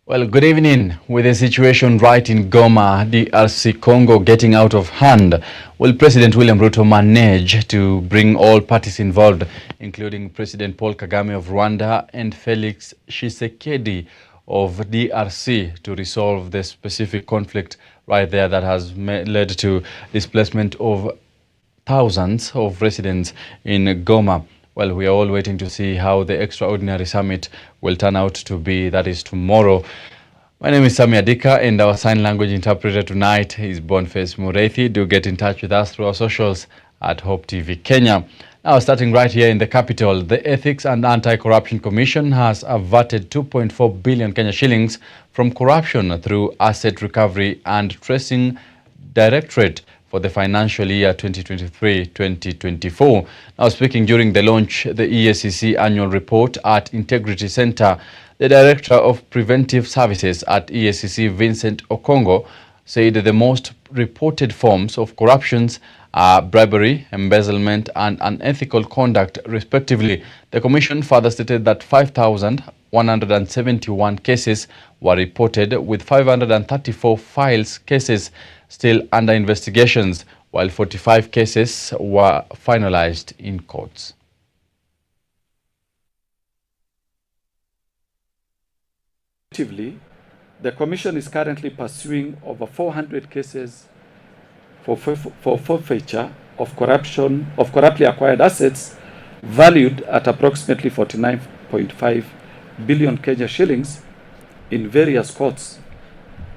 Well, good evening. With the situation right in Goma, DRC Congo getting out of hand, will President William Ruto manage to bring all parties involved, including President Paul Kagame of Rwanda and Felix Tshisekedi of DRC, to resolve the specific conflict right there that has led to displacement of thousands of residents in Goma? Well, we are all waiting to see how the extraordinary summit will turn out to be. That is tomorrow. My name is Sammy Adika, and our sign language interpreter tonight is Boniface Mureithi. Do get in touch with us through our socials at Hope TV Kenya. Now, starting right here in the capital, the Ethics and Anti-Corruption Commission has averted 2.4 billion Kenya shillings from corruption through Asset Recovery and Tracing Directorate for the financial year 2023-2024. Now, speaking during the launch the EACC annual report at Integrity Center, the Director of Preventive Services at EACC, Vincent Okongo, said the most reported forms of corruptions are bribery, embezzlement, and unethical conduct, respectively. The Commission further stated that 5,171 cases were reported, with 534 cases still under investigations, while 45 cases were finalized in courts. The Commission is currently pursuing over 400 cases for forfeiture of corruptly acquired assets valued at approximately 49.5 billion Kenya shillings in various courts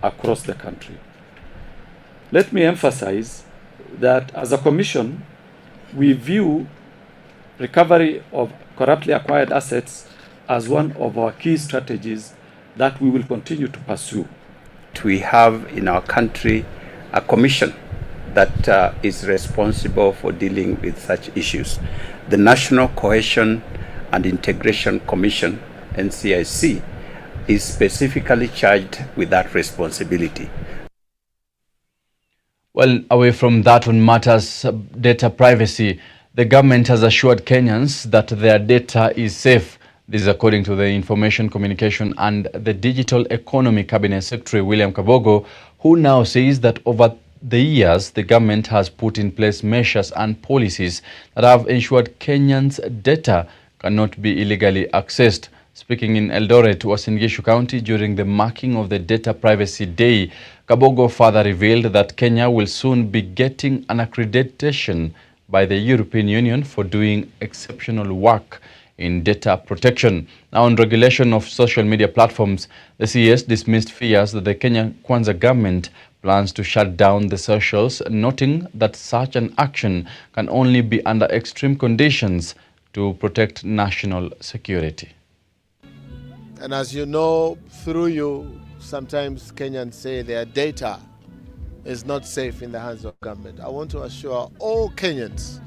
across the country. Let me emphasize that as a Commission, we view recovery of corruptly acquired assets as one of our key strategies that we will continue to pursue. We have in our country a commission that is responsible for dealing with such issues. The National Cohesion and Integration Commission, NCIC, is specifically charged with that responsibility. Well, away from that, on matters data privacy, the government has assured Kenyans that their data is safe. This is according to the Information, Communication and the Digital Economy Cabinet Secretary William Kabogo, who now says that over the years, the government has put in place measures and policies that have ensured Kenyans' data cannot be illegally accessed. Speaking in Eldoret, Uasin Gishu County, during the marking of the Data Privacy Day, Kabogo further revealed that Kenya will soon be getting an accreditation by the European Union for doing exceptional work in data protection. Now, on regulation of social media platforms, the CS dismissed fears that the Kenya Kwanza government plans to shut down the socials, noting that such an action can only be under extreme conditions to protect national security. And as you know, through you, sometimes Kenyans say their data is not safe in the hands of government. I want to assure all Kenyans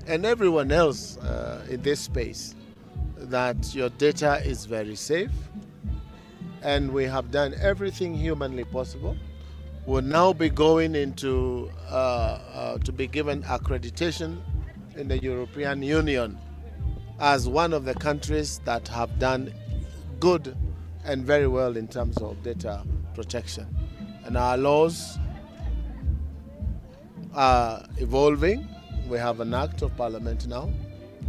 and everyone else in this space that your data is very safe, and we have done everything humanly possible. We'll now be going into to be given accreditation in the European Union as one of the countries that have done good and very well in terms of data protection. And our laws are evolving. We have an act of parliament now,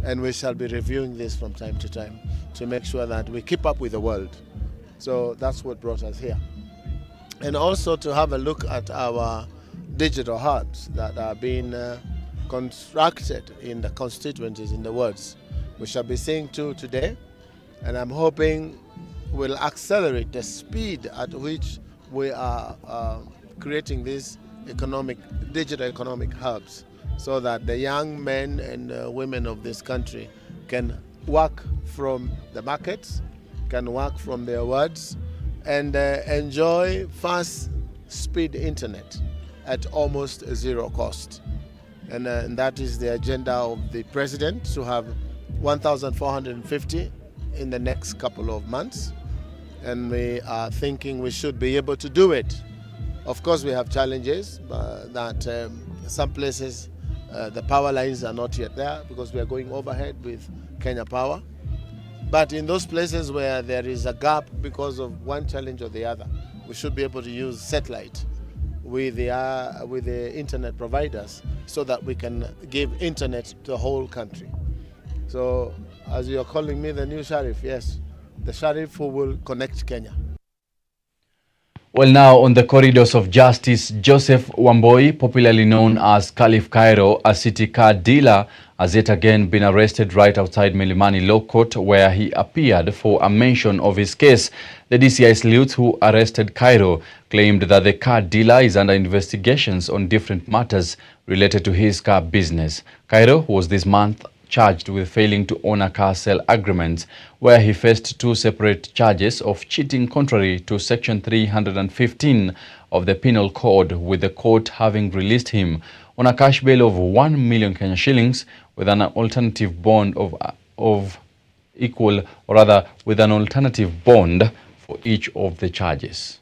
and we shall be reviewing this from time to time to make sure that we keep up with the world. So that's what brought us here. And also to have a look at our digital hubs that are being constructed in the constituencies, in the wards. We shall be seeing two today, and I'm hoping will accelerate the speed at which we are creating these digital economic hubs, so that the young men and women of this country can work from the markets, can work from their wards, and enjoy fast speed internet at almost zero cost. And that is the agenda of the president, to have 1,450 in the next couple of months. And we are thinking we should be able to do it. Of course, we have challenges that some places the power lines are not yet there because we are going overhead with Kenya Power. But in those places where there is a gap because of one challenge or the other, we should be able to use satellite with the internet providers so that we can give internet to the whole country. So, as you're calling me the new sheriff, yes, the sheriff who will connect Kenya. Well, now on the corridors of justice, Joseph Wamboi, popularly known as Caliph Cairo, a city car dealer, has yet again been arrested right outside Milimani Law Court, where he appeared for a mention of his case. The DCI sleuths who arrested Cairo claimed that the car dealer is under investigations on different matters related to his car business. Cairo was this month charged with failing to honor car sale agreements, where he faced 2 separate charges of cheating contrary to Section 315 of the Penal Code, with the court having released him on a cash bail of 1 million Kenya shillings with an alternative bond with an alternative bond for each of the charges.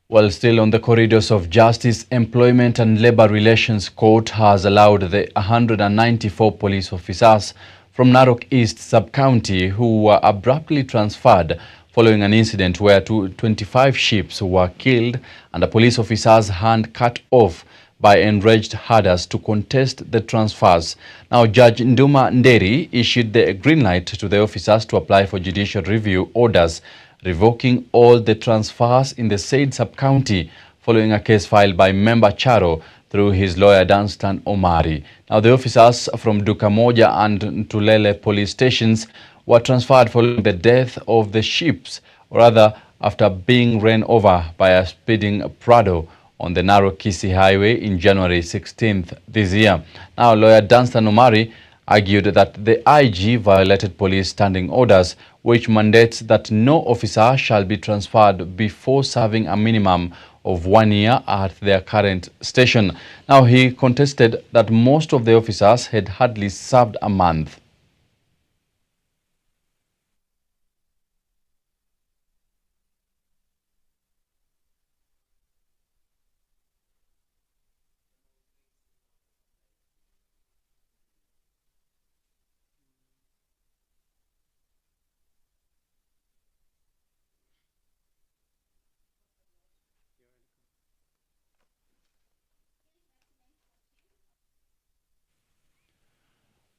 Well, still on the corridors of justice, Employment and Labor Relations Court has allowed the 194 police officers from Narok East Sub-County who were abruptly transferred following an incident where 25 sheep were killed and a police officer's hand cut off by enraged herders to contest the transfers. Now, Judge Nduma Nderi issued the green light to the officers to apply for judicial review orders revoking all the transfers in the said sub-county following a case filed by member Charo through his lawyer Danstan Omari. Now, the officers from Dukamoja and Ntulele police stations were transferred following the death of the sheep, or rather after being ran over by a speeding Prado on the narrow Kisii highway in January 16th this year. Now, lawyer Danstan Omari argued that the IG violated police standing orders, which mandates that no officer shall be transferred before serving a minimum of 1 year at their current station. Now, he contested that most of the officers had hardly served a month.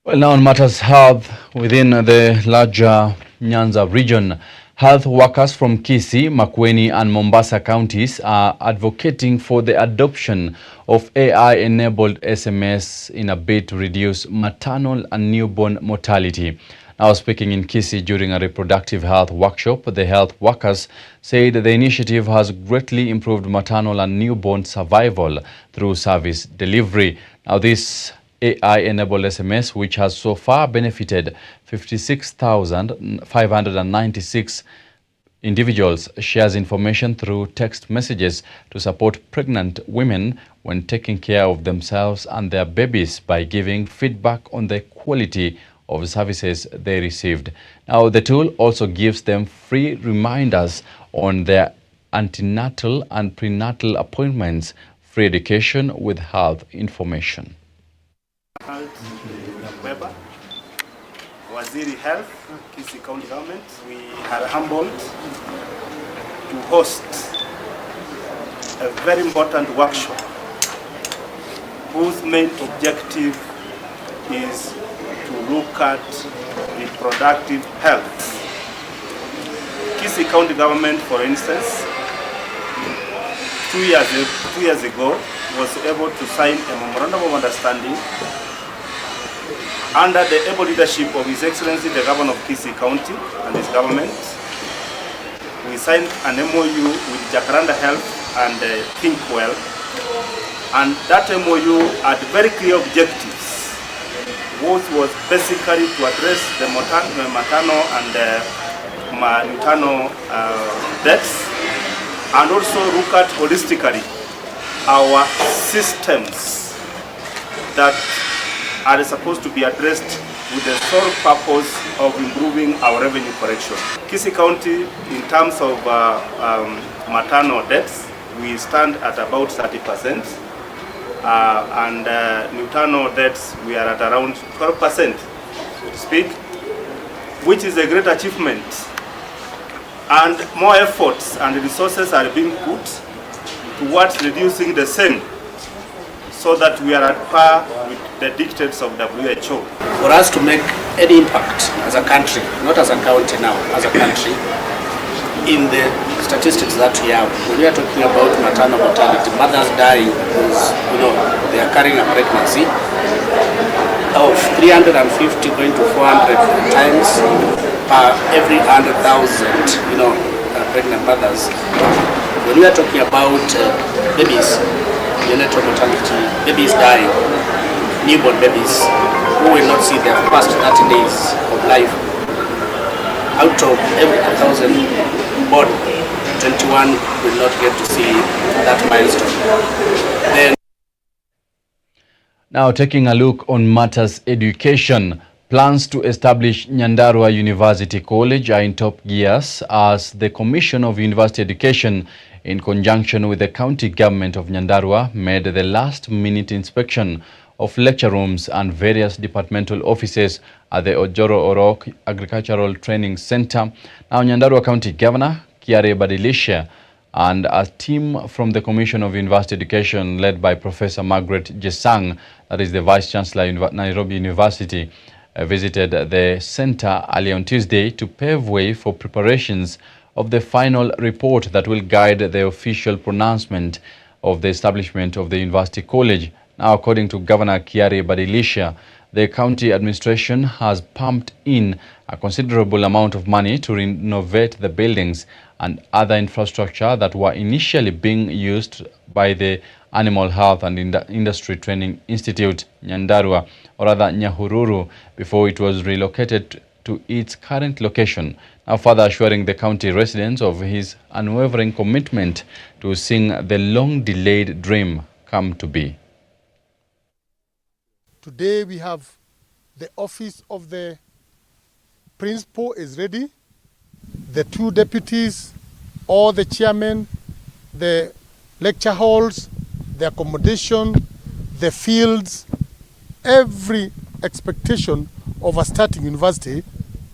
Well, now on matters health, within the larger Nyanza region, health workers from Kisii, Makueni and Mombasa counties are advocating for the adoption of AI-enabled SMS in a bid to reduce maternal and newborn mortality. Now, speaking in Kisii during a reproductive health workshop, the health workers said the initiative has greatly improved maternal and newborn survival through service delivery. Now, this AI-enabled SMS, which has so far benefited 56,596 individuals, shares information through text messages to support pregnant women when taking care of themselves and their babies by giving feedback on the quality of services they received. Now, the tool also gives them free reminders on their antenatal and prenatal appointments, free education with health information. Weber, Waziri Health, Kisii County Government, we are humbled to host a very important workshop whose main objective is to look at reproductive health. Kisii County Government, for instance, 2 years ago was able to sign a memorandum of understanding under the able leadership of His Excellency the Governor of Kisii County and his government. We signed an MOU with Jacaranda Health and Think Well, and that MOU had very clear objectives, which was basically to address the maternal and maternal deaths, and also look at holistically our systems that are supposed to be addressed with the sole purpose of improving our revenue collection. Kisii County, in terms of maternal deaths, we stand at about 30%, and maternal deaths, we are at around 12%, so to speak, which is a great achievement. And more efforts and resources are being put towards reducing the same, so that we are at par with the dictates of WHO. For us to make any impact as a country, not as a county now, as a country, in the statistics that we have, when we are talking about maternal mortality, mothers dying because they are carrying a pregnancy, of 350 going to 400 times per every 100,000, pregnant mothers. When we are talking about babies, neonatal mortality, babies dying, newborn babies who will not see their first 30 days of life. Out of every 1,000 born, 21 will not get to see that milestone. Then now, taking a look on matters education, plans to establish Nyandarua University College are in top gears as the Commission of University Education, in conjunction with the county government of Nyandarua, made the last-minute inspection of lecture rooms and various departmental offices at the Ojoro Orok Agricultural Training Center. Now, Nyandarua County Governor Kiare Badilisha and a team from the Commission of University Education, led by Professor Margaret Jesang, that is the Vice Chancellor of Nairobi University, visited the center early on Tuesday to pave way for preparations of the final report that will guide the official pronouncement of the establishment of the University College. Now, according to Governor Kiare Badilisha, the county administration has pumped in a considerable amount of money to renovate the buildings and other infrastructure that were initially being used by the Animal Health and Industry Training Institute, Nyandarua, or rather Nyahururu, before it was relocated to its current location, now further assuring the county residents of his unwavering commitment to seeing the long-delayed dream come to be. Today we have the office of the principal is ready, the two deputies, all the chairmen, the lecture halls, the accommodation, the fields, every expectation of a starting university,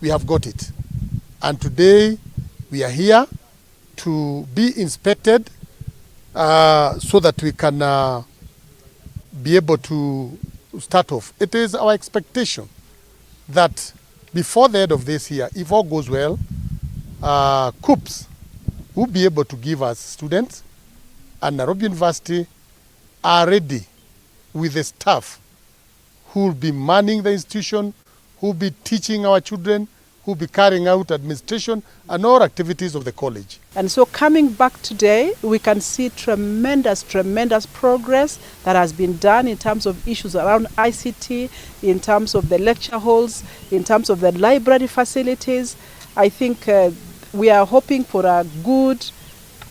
we have got it. And today we are here to be inspected so that we can be able to start off. It is our expectation that before the end of this year, if all goes well, COOPS will be able to give us students, and Nairobi University are ready with the staff who will be manning the institution, who will be teaching our children, who will be carrying out administration and all activities of the college. And so coming back today, we can see tremendous progress that has been done in terms of issues around ICT, in terms of the lecture halls, in terms of the library facilities. I think we are hoping for a good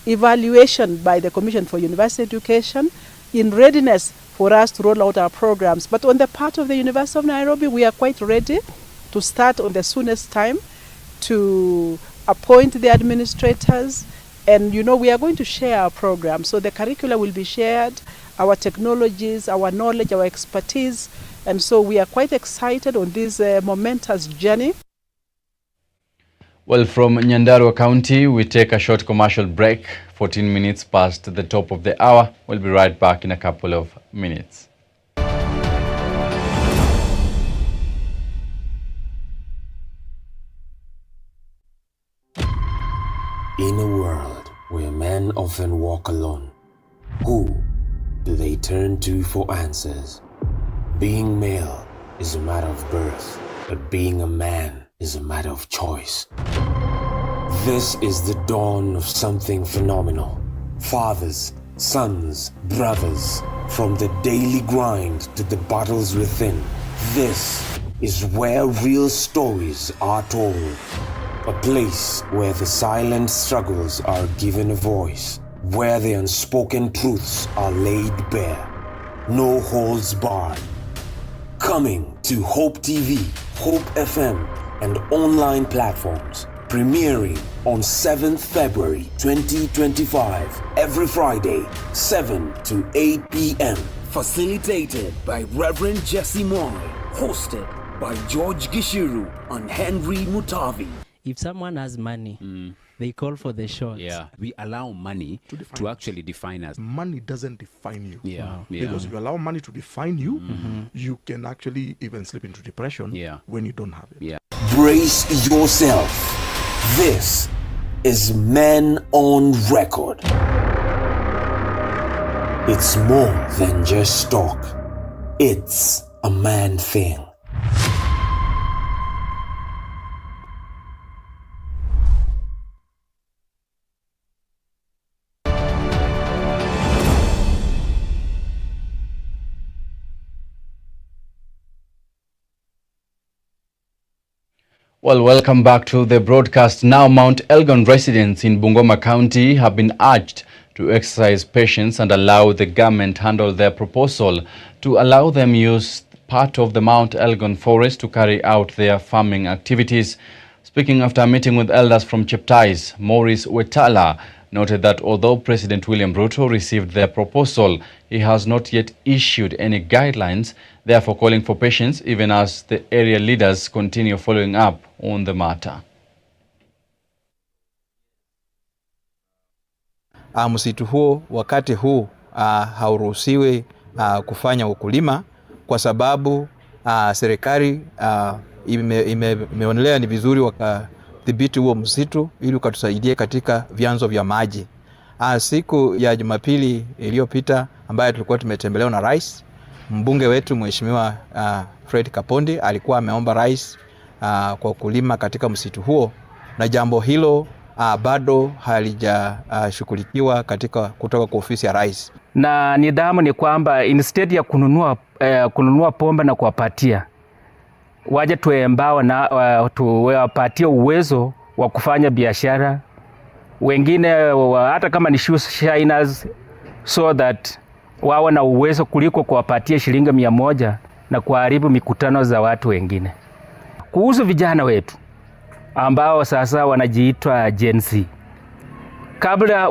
evaluation by the Commission for University Education in readiness for us to roll out our programs. But on the part of the University of Nairobi, we are quite ready to start on the soonest time to appoint the administrators, and we are going to share our program. So the curricula will be shared, our technologies, our knowledge, our expertise, and so we are quite excited on this momentous journey. Well, from Nyandarua County, we take a short commercial break, 14 minutes past the top of the hour. We'll be right back in a couple of minutes. In a world where men often walk alone, who do they turn to for answers? Being male is a matter of birth, but being a man is a matter of choice. This is the dawn of something phenomenal. Fathers, sons, brothers, from the daily grind to the battles within. This is where real stories are told. A place where the silent struggles are given a voice, where the unspoken truths are laid bare. No holds barred. Coming to Hope TV, Hope FM, and online platforms. Premiering on 7th February 2025, every Friday, 7 to 8 p.m. Facilitated by Reverend Jesse Moy. Hosted by George Gishiru and Henry Mutavi. If someone has money, they call for the shots. Yeah, we allow money to actually define us. Money doesn't define you. Yeah, Wow. Because if you allow money to define you, you can actually even slip into depression when you don't have it. Yeah. Brace yourself. This is Men on Record. It's more than just talk. It's a man thing. Well, welcome back to the broadcast. Now, Mount Elgon residents in Bungoma County have been urged to exercise patience and allow the government handle their proposal to allow them use part of the Mount Elgon forest to carry out their farming activities. Speaking after a meeting with elders from Cheptais, Maurice Wetala noted that although President William Ruto received their proposal, he has not yet issued any guidelines, therefore calling for patience even as the area leaders continue following up on the matter. Msitu huo wakati huu hauruhusiwi kufanya ukulima kwa sababu serikali imeonelea ni vizuri wakadhibiti huo msitu ili ukatusaidie katika vyanzo vya maji. Siku ya Jumapili iliyopita ambayo tulikuwa tumetembelewa na rais, mbunge wetu Mheshimiwa Fred Kapondi alikuwa ameomba rais kwa kulima katika msitu huo, na jambo hilo bado halijashughulikiwa kutoka kwa ofisi ya rais. Na nidhamu ni kwamba instead ya kununua pombe na kuwapatia, waje tuembao na tuwapatie uwezo wa kufanya biashara. Wengine hata kama ni shoe shiners, so that wawe na uwezo kuliko kuwapatia shilingi 100 na kuharibu mikutano za watu wengine. Kuhusu vijana wetu ambao sasa wanajiitwa Gen Z, kabla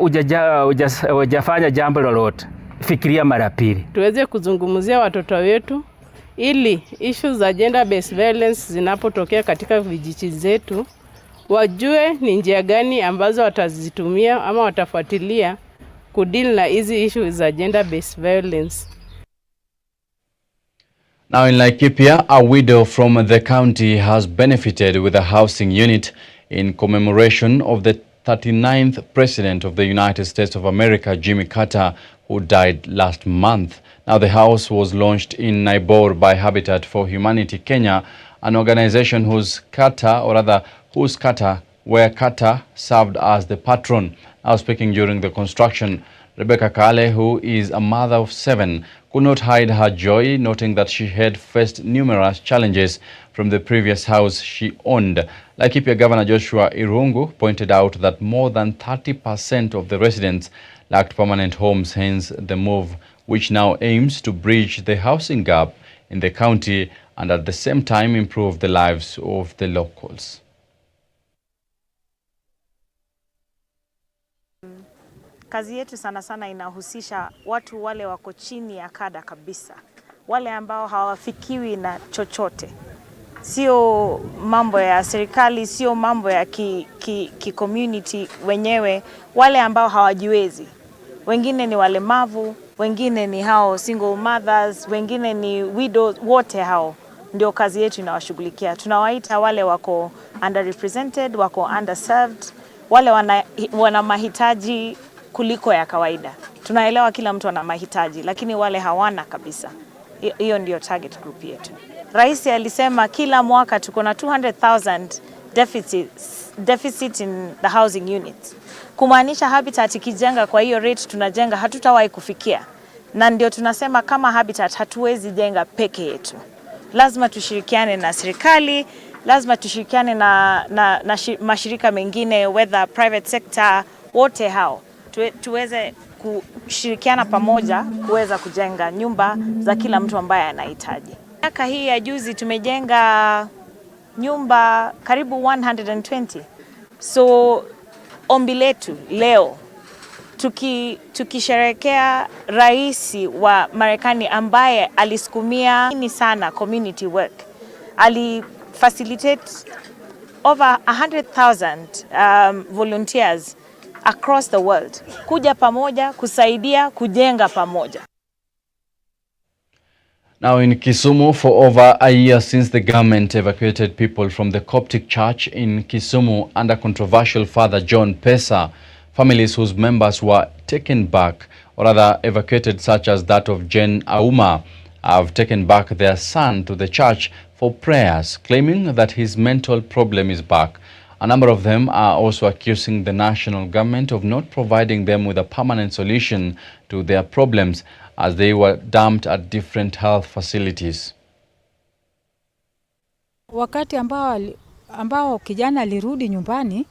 hujafanya jambo lolote, fikiria mara pili. Tuweze kuzungumzia watoto wetu ili issues za gender based violence zinapotokea katika vijiji zetu, wajue ni njia gani ambazo watazitumia ama watafuatilia kudeal na hizi issues za gender based violence. Now in Laikipia, a widow from the county has benefited with a housing unit in commemoration of the 39th President of the United States of America, Jimmy Carter, who died last month. Now the house was launched in Naibor by Habitat for Humanity Kenya, an organization whose Carter where Carter served as the patron. Now speaking during the construction, Rebecca Kale, who is a mother of 7, could not hide her joy, noting that she had faced numerous challenges from the previous house she owned. Laikipia Governor Joshua Irungu pointed out that more than 30% of the residents lacked permanent homes, hence the move, which now aims to bridge the housing gap in the county and at the same time improve the lives of the locals. Kazi yetu sana sana inahusisha watu wale wako chini ya kada kabisa, wale ambao hawafikiwi na chochote, sio mambo ya serikali, sio mambo ya community wenyewe, wale ambao hawajiwezi. Wengine ni walemavu, wengine ni hao single mothers, wengine ni widows, wote hao ndio kazi yetu inawashughulikia. Tunawaita wale wako underrepresented, wako underserved, wale wana mahitaji kuliko ya kawaida. Tunaelewa kila mtu ana mahitaji, lakini wale hawana kabisa. Hiyo ndio target group yetu. Rais alisema kila mwaka tuko na 200,000 deficit in the housing units. Kumaanisha Habitat ikijenga kwa hiyo rate tunajenga, hatutawahi kufikia. Na ndio tunasema kama Habitat hatuwezi jenga peke yetu. Lazima tushirikiane na serikali, lazima tushirikiane na mashirika mengine, whether private sector, wote hao. Tuweze kushirikiana pamoja kuweza kujenga nyumba za kila mtu ambaye anahitaji. Miaka hii ya juzi tumejenga nyumba karibu 120. So ombi letu leo tukisherekea rais wa Marekani ambaye alisukumia sana community work. Ali facilitate over 100,000 volunteers across the world kuja pamoja kusaidia kujenga pamoja. Now in Kisumu, for over a year since the government evacuated people from the Coptic church in Kisumu under controversial Father John Pesa, families whose members were taken back, or rather evacuated, such as that of Jen Auma, have taken back their son to the church for prayers, claiming that his mental problem is back. A number of them are also accusing the national government of not providing them with a permanent solution to their problems, as they were dumped at different health facilities. Wakati ambao kijana alirudi nyumbani,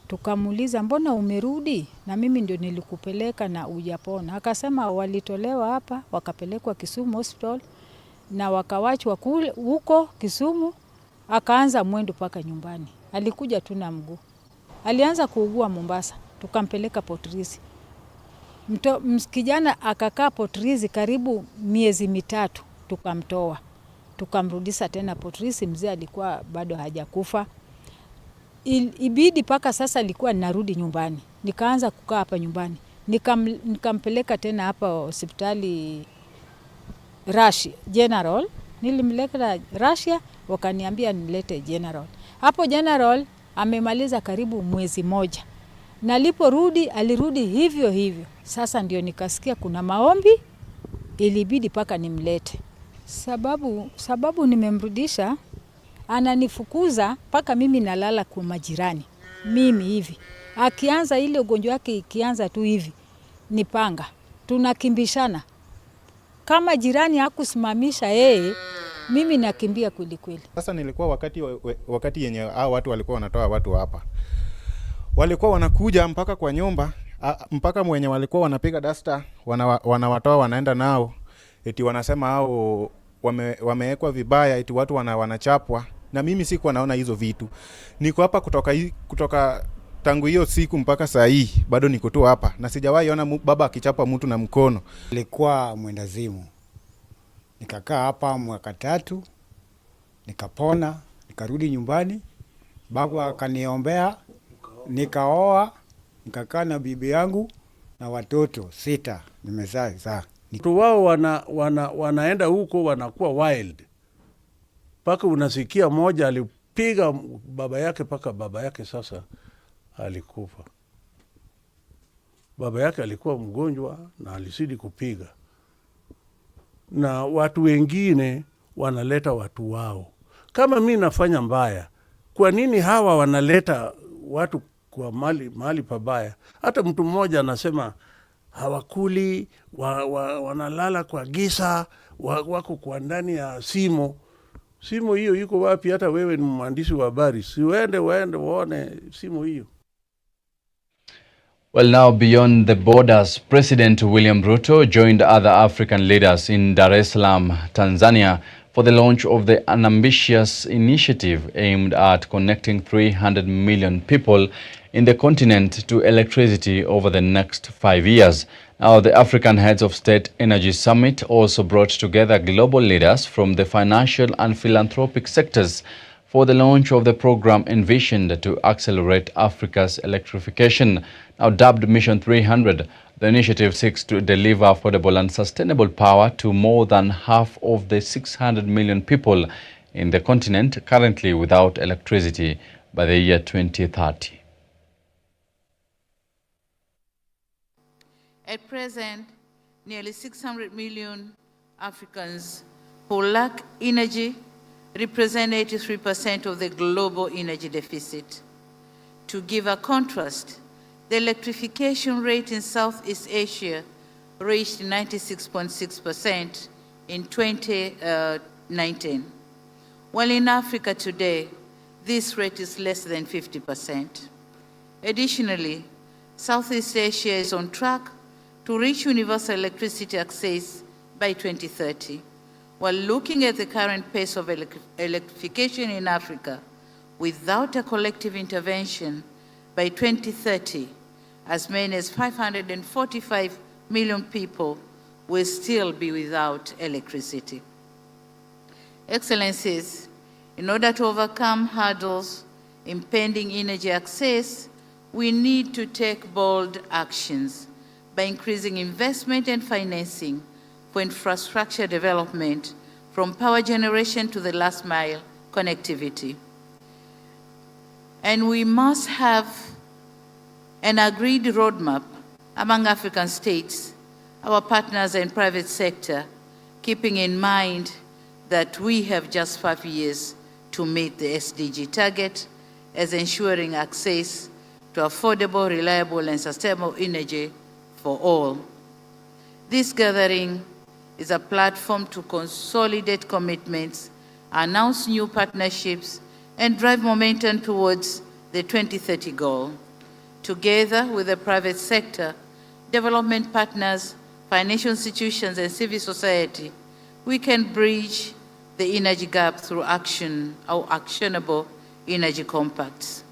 tukamuuliza mbona umerudi na mimi ndio nilikupeleka na ujapona. Akasema walitolewa hapa wakapelekwa Kisumu Hospital na wakawachwa huko Kisumu, akaanza mwendo paka nyumbani. Alikuja tu na mguu. Alianza kuugua Mombasa, tukampeleka Port Reitz. Kijana akakaa Port Reitz karibu miezi mitatu, tukamtoa. Tukamrudisha tena Port Reitz, mzee alikuwa bado hajakufa. Ibidi paka sasa alikuwa narudi nyumbani. Nikaanza kukaa hapa nyumbani. Nikampeleka tena hapa hospitali Russia General. Nilimleta Russia, wakaniambia nilete General. Hapo General amemaliza karibu mwezi moja. Na aliporudi alirudi hivyo hivyo. Sasa ndio nikasikia kuna maombi, ilibidi paka nimlete. Sababu nimemrudisha, ananifukuza paka mimi nalala kwa majirani. Mimi hivi. Akianza ile ugonjwa wake ikianza tu hivi, nipanga. Tunakimbishana. Kama jirani hakusimamisha yeye, mimi nakimbia kweli kweli. Sasa nilikuwa wakati yenye hao watu walikuwa wanatoa watu hapa. Walikuwa wanakuja mpaka kwa nyumba, mpaka mwenye walikuwa wanapiga dasta, wanawatoa wanaenda nao. Eti wanasema hao wamewekwa vibaya, eti watu wanachapwa. Na mimi sikuwa naona hizo vitu. Niko hapa kutoka tangu hiyo siku mpaka saa hii, bado niko tu hapa. Na sijawahi ona baba akichapa mtu na mkono. Nilikuwa mwendazimu. Nikakaa hapa mwaka 3, nikapona, nikarudi nyumbani. Baba akaniombea, nikaoa, nikakaa na bibi yangu na watoto 6 nimezaa. Watu wao wanaenda huko wanakuwa wild. Paka unasikia moja alipiga baba yake paka baba yake sasa alikufa. Baba yake alikuwa mgonjwa na alisidi kupiga. Na watu wengine wanaleta watu wao. Kama mimi nafanya mbaya, kwa nini hawa wanaleta watu kwa mahali pabaya? Hata mtu mmoja anasema hawakuli, wanalala kwa giza, wako kwa ndani ya simo. Simo hiyo yuko wapi? Hata wewe ni mwandishi wa habari, si waende waone simo hiyo. Well, now beyond the borders, President William Ruto joined other African leaders in Dar es Salaam, Tanzania, for the launch of an ambitious initiative aimed at connecting 300 million people in the continent to electricity over the next 5 years. Now, the African Heads of State Energy Summit also brought together global leaders from the financial and philanthropic sectors for the launch of the program envisioned to accelerate Africa's electrification. Now dubbed Mission 300, the initiative seeks to deliver affordable and sustainable power to more than half of the 600 million people in the continent currently without electricity by the year 2030. At present, nearly 600 million Africans who lack energy represent 83% of the global energy deficit. To give a contrast, the electrification rate in Southeast Asia reached 96.6% in 2019, while in Africa today, this rate is less than 50%. Additionally, Southeast Asia is on track to reach universal electricity access by 2030, While looking at the current pace of electrification in Africa, without a collective intervention, by 2030, as many as 545 million people will still be without electricity. Excellencies, in order to overcome hurdles impeding energy access, we need to take bold actions by increasing investment and financing for infrastructure development, from power generation to the last mile connectivity. And we must have an agreed roadmap among African states, our partners and private sector, keeping in mind that we have just 5 years to meet the SDG target, as ensuring access to affordable, reliable, and sustainable energy for all. This gathering is a platform to consolidate commitments, announce new partnerships, and drive momentum towards the 2030 goal. Together with the private sector, development partners, financial institutions, and civil society, we can bridge the energy gap through actionable energy compacts.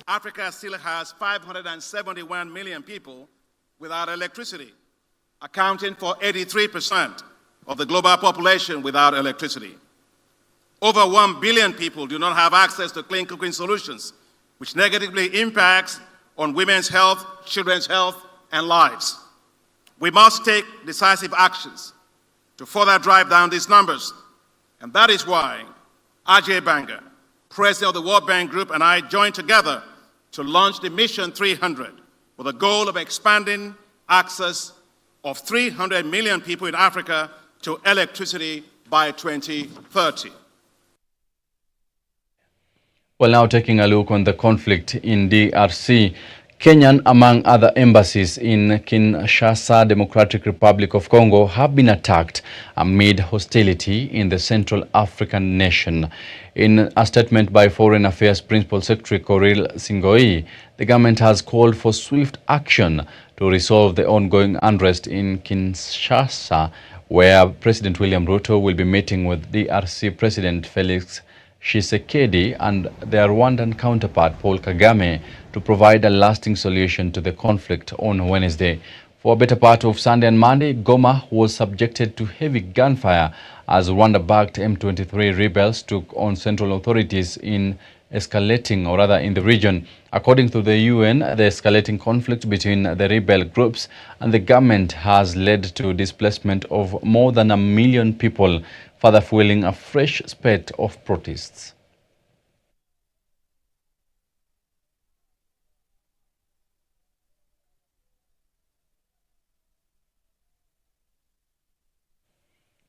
Africa still has 571 million people without electricity, accounting for 83% of the global population without electricity. Over 1 billion people do not have access to clean cooking solutions, which negatively impacts on women's health, children's health, and lives. We must take decisive actions to further drive down these numbers, and that is why Ajay Banga, President of the World Bank Group, and I joined together to launch the Mission 300 with the goal of expanding access of 300 million people in Africa to electricity by 2030. Well, now taking a look on the conflict in DRC, Kenyan, among other embassies in Kinshasa, Democratic Republic of Congo, have been attacked amid hostility in the Central African nation. In a statement by Foreign Affairs Principal Secretary Coril Singoi, the government has called for swift action to resolve the ongoing unrest in Kinshasa, where President William Ruto will be meeting with DRC President Felix Tshisekedi and their Rwandan counterpart Paul Kagame to provide a lasting solution to the conflict on Wednesday. For a better part of Sunday and Monday, Goma was subjected to heavy gunfire as Rwanda-backed M23 rebels took on central authorities in the region. According to the UN, the escalating conflict between the rebel groups and the government has led to displacement of more than 1 million people, further fueling a fresh spate of protests.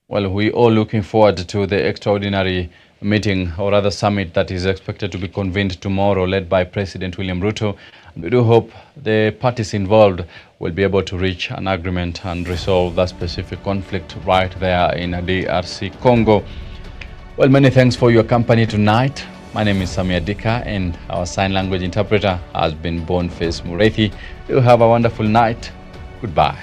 Well, we're all looking forward to the extraordinary meeting, or rather summit, that is expected to be convened tomorrow, led by President William Ruto. We do hope the parties involved will be able to reach an agreement and resolve that specific conflict right there in DRC Congo. Well, many thanks for your company tonight. My name is Sammy Adika, and our sign language interpreter has been Boniface Mureithi. You have a wonderful night. Goodbye.